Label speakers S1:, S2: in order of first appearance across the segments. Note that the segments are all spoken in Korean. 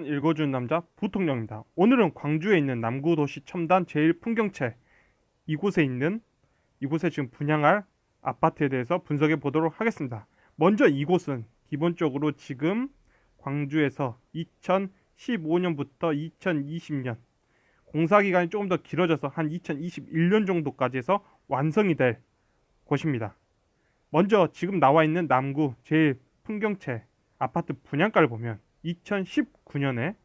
S1: 읽어주는 남자 부통령입니다. 오늘은 광주에 있는 남구도시 첨단 제1풍경채 이곳에 지금 분양할 아파트에 대해서 분석해 보도록 하겠습니다. 먼저 이곳은 기본적으로 지금 광주에서 2015년부터 2020년 공사 기간이 조금 더 길어져서 한 2021년 정도까지 해서 완성이 될 곳입니다. 먼저 지금 나와 있는 남구 제1풍경채 아파트 분양가를 보면 2019년에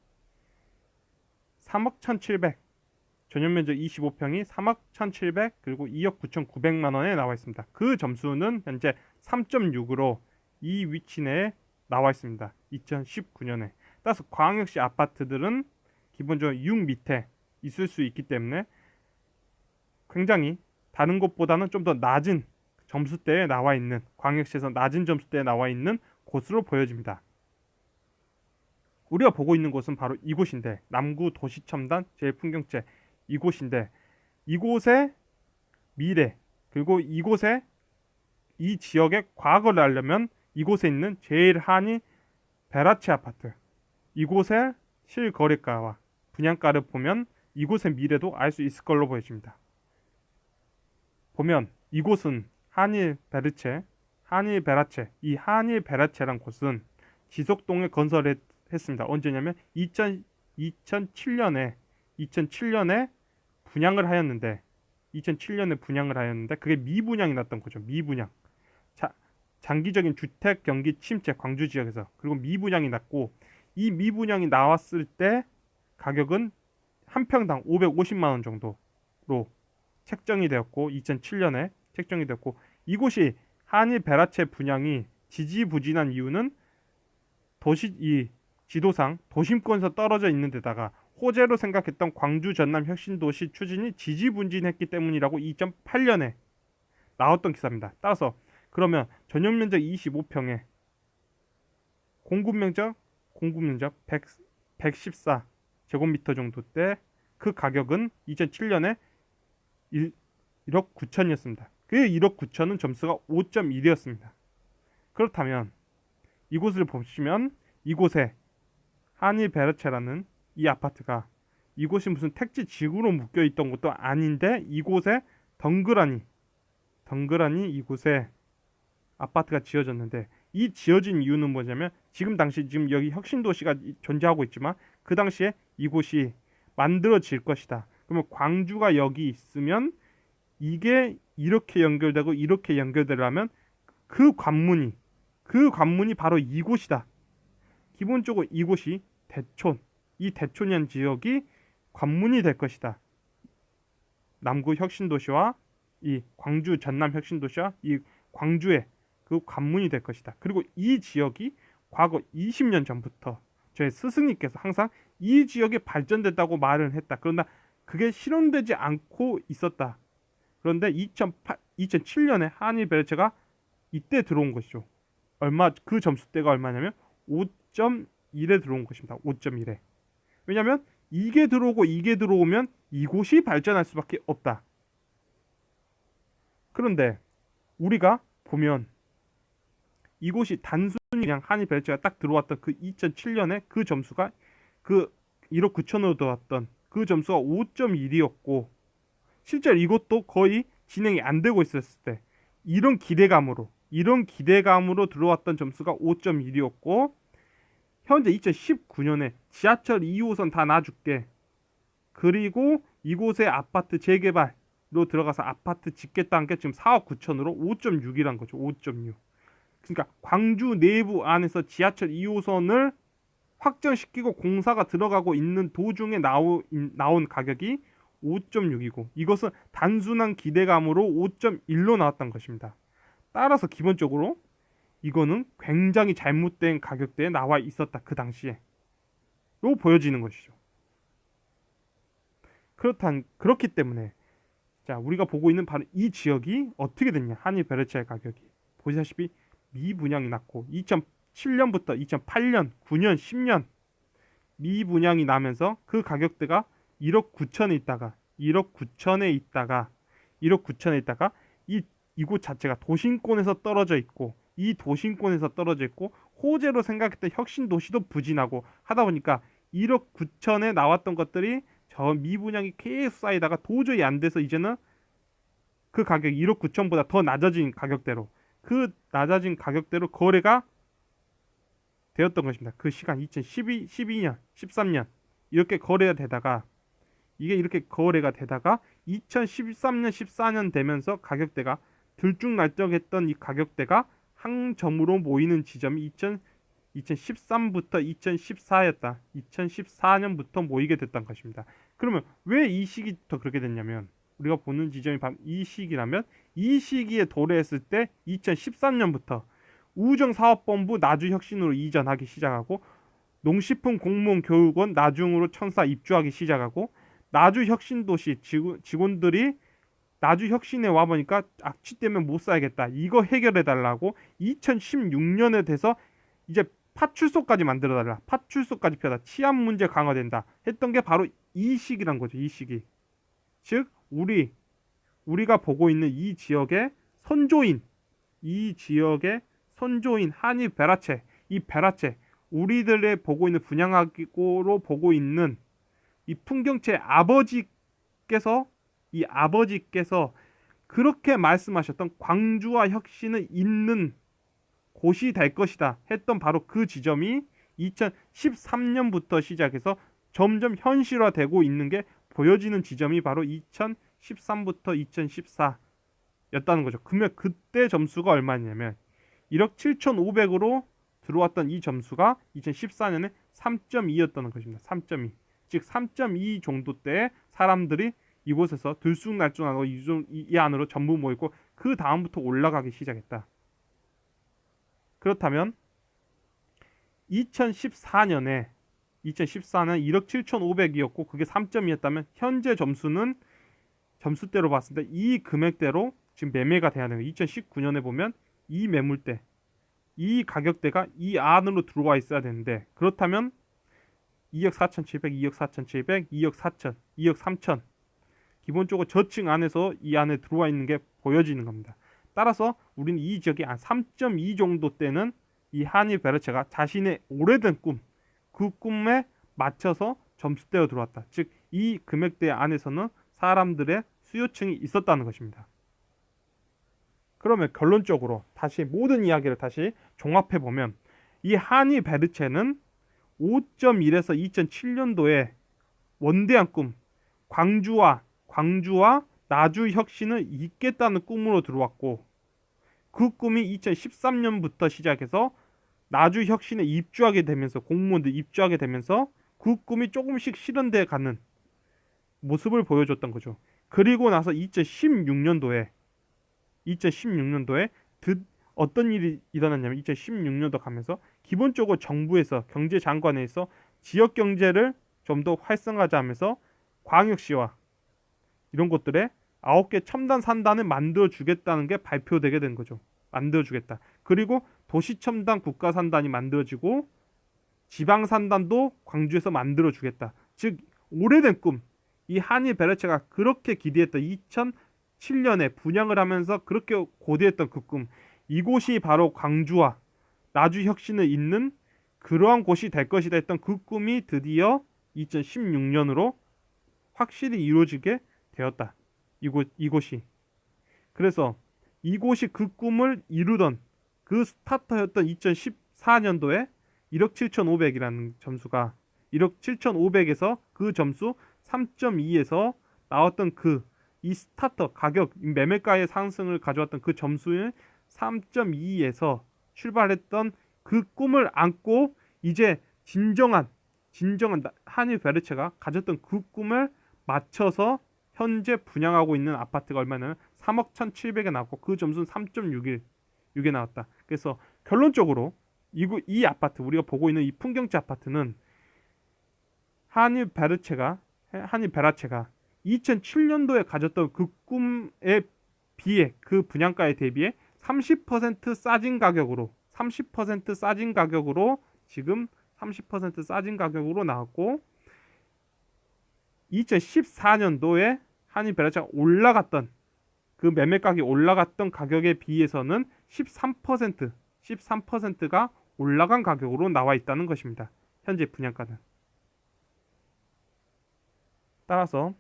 S1: 3억 1,700, 전용면적 25평이 3억 1,700 그리고 2억 9,900만 원에 나와 있습니다. 그 점수는 현재 3.6으로 이 위치 내에 나와 있습니다. 2019년에. 따라서 광역시 아파트들은 기본적으로 6 밑에 있을 수 있기 때문에 굉장히 다른 곳보다는 좀 더 낮은 점수대에 나와 있는, 광역시에서 낮은 점수대에 나와 있는 곳으로 보여집니다. 우리가 보고 있는 곳은 바로 이곳인데, 남구 도시첨단 제1풍경채 이곳인데, 이곳의 미래 그리고 이곳의 이 지역의 과거를 알려면 이곳에 있는 제일한이 베라체 아파트, 이곳의 실거래가와 분양가를 보면 이곳의 미래도 알 수 있을 걸로 보여집니다. 보면 이곳은 한일 베라체, 이 한일 베라체란 곳은 지석동에 건설했습니다. 언제냐면 2007년에 분양을 하였는데, 그게 미분양이 났던 거죠. 미분양. 장기적인 주택 경기 침체 광주 지역에서, 그리고 미분양이 났고, 이 미분양이 나왔을 때 가격은 한 평당 550만 원 정도로 책정이 되었고, 2007년에 책정이 되었고, 이곳이 한일 베라체 분양이 지지부진한 이유는 지도상 도심권에서 떨어져 있는 데다가 호재로 생각했던 광주 전남 혁신도시 추진이 지지부진했기 때문이라고 2008년에 나왔던 기사입니다. 따라서 그러면 전용면적 25평에 공급면적 114 제곱미터 정도 때 그 가격은 2007년에 1억 9천이었습니다. 그 1억 9천은 점수가 5.1이었습니다. 그렇다면 이곳을 보시면 이곳에 한일 베르체라는 이 아파트가, 이곳이 무슨 택지 지구로 묶여 있던 것도 아닌데 이곳에 덩그라니 이곳에 아파트가 지어졌는데, 이 지어진 이유는 뭐냐면 지금 여기 혁신도시가 존재하고 있지만 그 당시에 이곳이 만들어질 것이다. 그러면 광주가 여기 있으면 이게 이렇게 연결되고 이렇게 연결되려면 그 관문이 바로 이곳이다. 기본적으로 이곳이 이 대촌이란 지역이 관문이 될 것이다. 남구 혁신도시와 이 광주 전남 혁신도시와 이 광주의 그 관문이 될 것이다. 그리고 이 지역이 과거 20년 전부터 저희 스승님께서 항상 이 지역이 발전됐다고 말을 했다. 그러나 그게 실현되지 않고 있었다. 그런데 2007년에 한일 베르체가 이때 들어온 것이죠. 그 점수대가 얼마냐면 5.1에 들어온 것입니다. 5.1에. 왜냐하면 이게 들어오고 이게 들어오면 이곳이 발전할 수밖에 없다. 그런데 우리가 보면 이곳이 단순히 그냥 한일 베르체가 딱 들어왔던 그 2007년에 그 점수가 그 1억 9천으로 들어왔던 그 점수가 5.1이었고, 실제로 이것도 거의 진행이 안 되고 있었을 때 이런 기대감으로 들어왔던 점수가 5.1이었고, 현재 2019년에 지하철 2호선 다 놔줄게, 그리고 이곳에 아파트 재개발로 들어가서 아파트 짓겠다는 게 지금 4억 9천으로 5.6이란 거죠. 5.6. 그러니까 광주 내부 안에서 지하철 2호선을 확정시키고 공사가 들어가고 있는 도중에 나온 가격이 5.6이고, 이것은 단순한 기대감으로 5.1로 나왔던 것입니다. 따라서 기본적으로 이거는 굉장히 잘못된 가격대에 나와 있었다. 그 당시에 로 보여지는 것이죠. 그렇기 때문에 자, 우리가 보고 있는 바로 이 지역이 어떻게 됐냐. 한일 베르체의 가격이 보시다시피 미분양이 났고, 2007년부터 2008년, 9년, 10년 미분양이 나면서 그 가격대가 1억 9천에 있다가 이곳 자체가 도심권에서 떨어져 있고, 호재로 생각했던 혁신 도시도 부진하고 하다 보니까 1억 9천에 나왔던 것들이 저 미분양이 계속 쌓이다가 도저히 안 돼서 이제는 그 가격이 1억 9천보다 더 낮아진 가격대로, 그 낮아진 가격대로 거래가 되었던 것입니다. 그 시간 2012, 12년, 13년 이렇게 거래가 되다가, 이게 이렇게 거래가 되다가 2013년, 14년 되면서 가격대가 들쭉날쭉했던 이 가격대가 항점으로 모이는 지점이 2013부터 2014였다. 2014년부터 모이게 됐던 것입니다. 그러면 왜 이 시기부터 그렇게 됐냐면, 우리가 보는 지점이 바로 이 시기라면, 이 시기에 도래했을 때 2013년부터 우정사업본부 나주혁신으로 이전하기 시작하고, 농식품 공무원 교육원 나중으로 천사 입주하기 시작하고, 나주혁신도시 직원들이 나주혁신에 와보니까 악취 때문에 못 살겠다, 이거 해결해달라고 2016년에 돼서 이제 파출소까지 만들어달라, 파출소까지 펴다, 치안 문제 강화된다 했던 게 바로 이 시기란 거죠. 이 시기. 즉 우리가 보고 있는 이 지역의 선조인, 이 지역의 선조인 한이 베라체, 이 베라체, 우리들의 보고 있는 분양하기로 보고 있는 이 풍경채 아버지께서, 이 아버지께서 그렇게 말씀하셨던 광주와 혁신을 잇는 곳이 될 것이다 했던 바로 그 지점이 2013년부터 시작해서 점점 현실화되고 있는 게 보여지는 지점이 바로 2013부터 2014였다는 거죠. 그러면 그때 점수가 얼마냐면 1억 7,500으로 들어왔던 이 점수가 2014년에 3.2였다는 것입니다. 3.2. 즉 3.2 정도 때 사람들이 이곳에서 들쑥날쑥하고 이 안으로 전부 모이고 그 다음부터 올라가기 시작했다. 그렇다면 2014년 1억 7,500이었고 그게 3.2였다면 현재 점수는, 점수대로 봤을 때 이 금액대로 지금 매매가 돼야 되는 거예요. 2019년에 보면 이 매물대, 이 가격대가 이 안으로 들어와 있어야 되는데, 그렇다면 2억 4,700, 2억 4,700, 2억 4천, 2억 3천, 기본적으로 저층 안에서 이 안에 들어와 있는 게 보여지는 겁니다. 따라서 우리는 이 지역이 한 3.2 정도 때는 이 한일 베르체가 자신의 오래된 꿈, 그 꿈에 맞춰서 점수대로 들어왔다. 즉 이 금액대 안에서는 사람들의 수요층이 있었다는 것입니다. 그러면 결론적으로 다시 모든 이야기를 다시 종합해 보면, 이 한일 베르체는 5.1에서 2007년도에 원대한 꿈, 광주와 나주 혁신을 잇겠다는 꿈으로 들어왔고, 그 꿈이 2013년부터 시작해서 나주 혁신에 입주하게 되면서, 공무원들 입주하게 되면서 그 꿈이 조금씩 실현돼 가는 모습을 보여줬던 거죠. 그리고 나서 2016년도에 어떤 일이 일어났냐면, 2016년도 가면서 기본적으로 정부에서, 경제장관에서 지역 경제를 좀 더 활성화하면서 광역시와 이런 곳들에 9개 첨단 산단을 만들어 주겠다는 게 발표되게 된 거죠. 만들어 주겠다. 그리고 도시 첨단 국가 산단이 만들어지고 지방 산단도 광주에서 만들어 주겠다. 즉 오래된 꿈, 이 한일 베르체가 그렇게 기대했던 2007년에 분양을 하면서 그렇게 고대했던 그 꿈, 이곳이 바로 광주와 나주 혁신을 잇는 그러한 곳이 될 것이다 했던 그 꿈이 드디어 2016년으로 확실히 이루어지게 되었다. 이곳이. 그래서 이곳이 그 꿈을 이루던 그 스타터였던 2014년도에 1억 7,500이라는 점수가, 1억 7,500에서 그 점수 3.2에서 나왔던 이 스타터 가격, 매매가의 상승을 가져왔던 그 점수의 3.2에서 출발했던 그 꿈을 안고 이제 진정한 한일 베르체가 가졌던 그 꿈을 맞춰서 현재 분양하고 있는 아파트가 얼마냐면 3억 1,700에 나왔고 그 점수는 3.6에 나왔다. 그래서 결론적으로 이 아파트, 우리가 보고 있는 이 풍경지 아파트는 한일 베라체가 2007년도에 가졌던 그 꿈에 비해, 그 분양가에 대비해 30% 싸진 가격으로 지금 30% 싸진 가격으로 나왔고, 2014년도에 한일 베라체가 올라갔던 그 매매가격이 올라갔던 가격에 비해서는 13%가 올라간 가격으로 나와 있다는 것입니다. 현재 분양가는. 따라서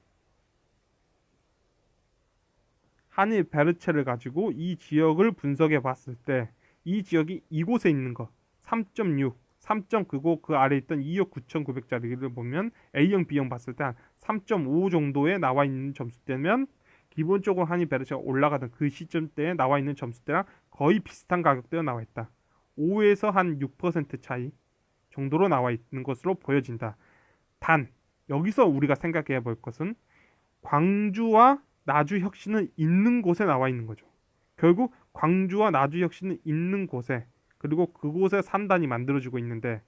S1: 한일 베르체를 가지고 이 지역을 분석해 봤을 때 이 지역이 이곳에 있는 거 3.6, 3.9고 그 아래 있던 2억 9,900짜리를 보면 A형, B형 봤을 때 한 3.5 정도에 나와 있는 점수대면 기본적으로 한일 베르체가 올라가던 그 시점대에 나와 있는 점수대랑 거의 비슷한 가격대가 나와 있다. 5에서 한 6% 차이 정도로 나와 있는 것으로 보여진다. 단 여기서 우리가 생각해 볼 것은 광주와 나주 혁신은 있는 곳에 나와 있는 거죠. 결국 광주와 나주 혁신은 있는 곳에 그리고 그곳에 산단이 만들어지고 있는데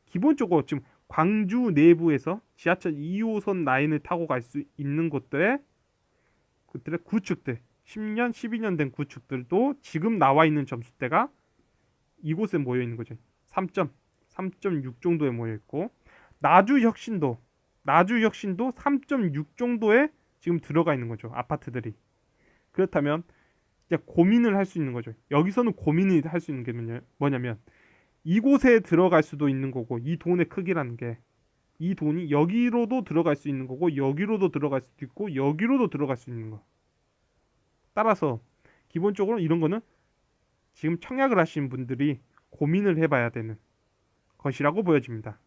S1: 기본적으로 지금 광주 내부에서 지하철 2호선 라인을 타고 갈 수 있는 곳들의 그들의 구축들 10년, 12년 된 구축들도 지금 나와 있는 점수대가 이곳에 모여 있는 거죠. 3.6 정도에 모여 있고 나주 혁신도 3.6 정도에 지금 들어가 있는 거죠. 아파트들이. 그렇다면 이제 고민을 할 수 있는 거죠. 여기서는 고민이 할 수 있는 게 뭐냐면 이곳에 들어갈 수도 있는 거고 이 돈의 크기라는 게 이 돈이 여기로도 들어갈 수 있는 거고 여기로도 들어갈 수도 있고 여기로도 들어갈 수 있는 거. 따라서 기본적으로 이런 거는 지금 청약을 하신 분들이 고민을 해봐야 되는 것이라고 보여집니다.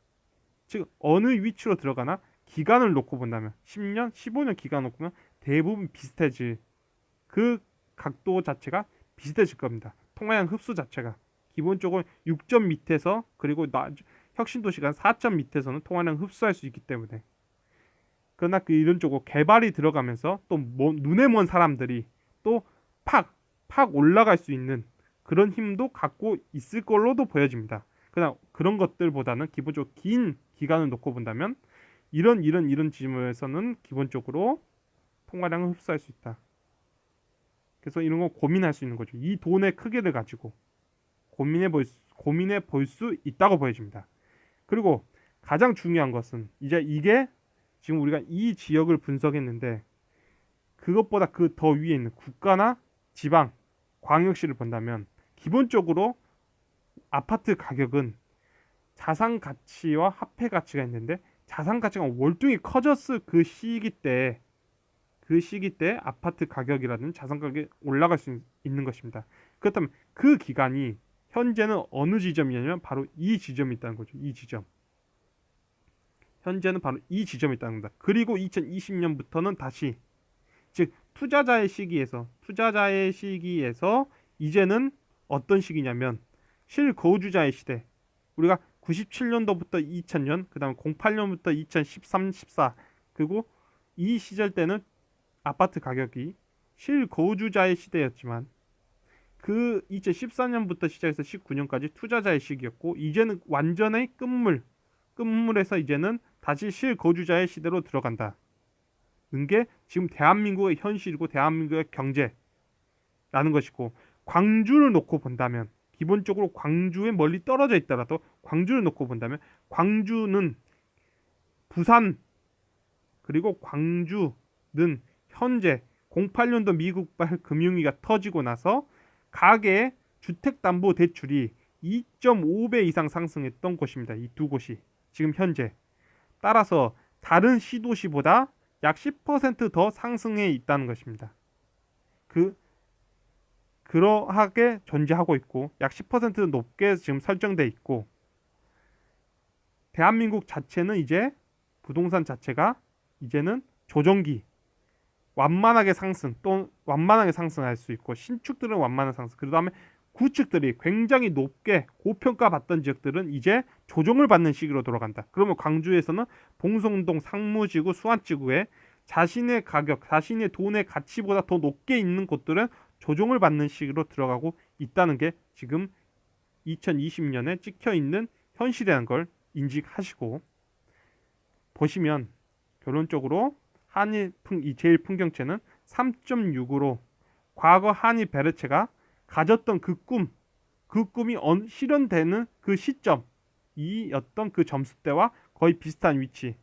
S1: 즉 어느 위치로 들어가나 기간을 놓고 본다면 10년, 15년 기간 놓고 보면 대부분 비슷해질 그 각도 자체가 비슷해질 겁니다. 통화량 흡수 자체가 기본적으로 6점 밑에서 그리고 혁신도시가 4점 밑에서는 통화량 흡수할 수 있기 때문에 그러나 그 이런 쪽으로 개발이 들어가면서 또 눈에 먼 사람들이 또 팍 올라갈 수 있는 그런 힘도 갖고 있을 걸로도 보여집니다. 그러나 그런 것들보다는 기본적으로 긴 기간을 놓고 본다면 이런 지점에서는 기본적으로 통화량을 흡수할 수 있다. 그래서 이런 거 고민할 수 있는 거죠. 이 돈의 크기를 가지고 고민해 볼 수 있다고 보여집니다. 그리고 가장 중요한 것은 이제 이게 지금 우리가 이 지역을 분석했는데 그것보다 그 더 위에 있는 국가나 지방, 광역시를 본다면 기본적으로 아파트 가격은 자산 가치와 화폐 가치가 있는데 자산 가치가 월등히 커졌을 그 시기 때 아파트 가격이라는 자산 가격이 올라갈 수 있는 것입니다. 그렇다면 그 기간이 현재는 어느 지점이냐면 바로 이 지점이 있다는 거죠. 이 지점. 현재는 바로 이 지점이 있다는 겁니다. 그리고 2020년부터는 다시 즉 투자자의 시기에서 이제는 어떤 시기냐면 실거주자의 시대. 우리가 97년도부터 2000년, 그다음 08년부터 2013, 14 그리고 이 시절 때는 아파트 가격이 실거주자의 시대였지만 그 2014년부터 시작해서 19년까지 투자자의 시기였고 이제는 완전히 끝물에서 이제는 다시 실거주자의 시대로 들어간다는 게 지금 대한민국의 현실이고 대한민국의 경제라는 것이고 광주를 놓고 본다면 기본적으로 광주에 멀리 떨어져 있더라도 광주를 놓고 본다면 광주는 부산 그리고 광주는 현재 08년도 미국발 금융위기가 터지고 나서 가계 주택담보대출이 2.5배 이상 상승했던 곳입니다. 이 두 곳이 지금 현재 따라서 다른 시도시보다 약 10% 더 상승해 있다는 것입니다. 그러하게 존재하고 있고 약 10% 높게 지금 설정돼 있고 대한민국 자체는 이제 부동산 자체가 이제는 조정기 완만하게 상승할 수 있고 신축들은 완만한 상승 그 다음에 구축들이 굉장히 높게 고평가받던 지역들은 이제 조정을 받는 시기로 돌아간다. 그러면 광주에서는 봉송동 상무지구 수안지구에 자신의 가격 자신의 돈의 가치보다 더 높게 있는 곳들은 조정을 받는 시기로 들어가고 있다는 게 지금 2020년에 찍혀있는 현실이라는 걸 인식하시고 보시면 결론적으로 한일 제일 풍경채는 3.6으로 과거 한일 베르체가 가졌던 그 꿈이 실현되는 그 시점이었던 그 점수대와 거의 비슷한 위치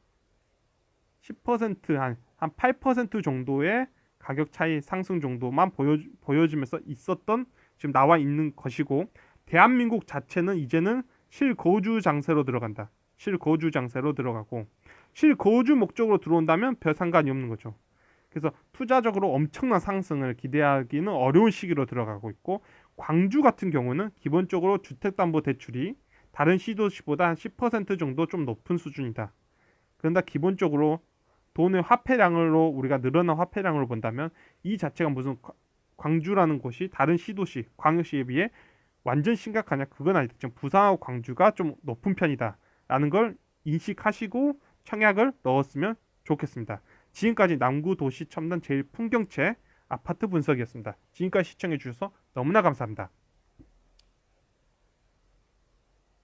S1: 10% 한 8% 정도의 가격 차이 상승 정도만 보여주면서 있었던 지금 나와 있는 것이고 대한민국 자체는 이제는 실거주 장세로 들어간다. 실거주 장세로 들어가고, 실거주 목적으로 들어온다면 별 상관이 없는 거죠. 그래서 투자적으로 엄청난 상승을 기대하기는 어려운 시기로 들어가고 있고, 광주 같은 경우는 기본적으로 주택담보대출이 다른 시도시보다 한 10% 정도 좀 높은 수준이다. 그런데 기본적으로 돈의 화폐량으로 우리가 늘어난 화폐량으로 본다면 이 자체가 무슨 광주라는 곳이 다른 시도시, 광역시에 비해 완전 심각하냐? 그건 아니다. 지금 부산하고 광주가 좀 높은 편이다. 라는 걸 인식하시고 청약을 넣었으면 좋겠습니다. 지금까지 남구 도시 첨단 제일 풍경채 아파트 분석이었습니다. 지금까지 시청해 주셔서 너무나 감사합니다.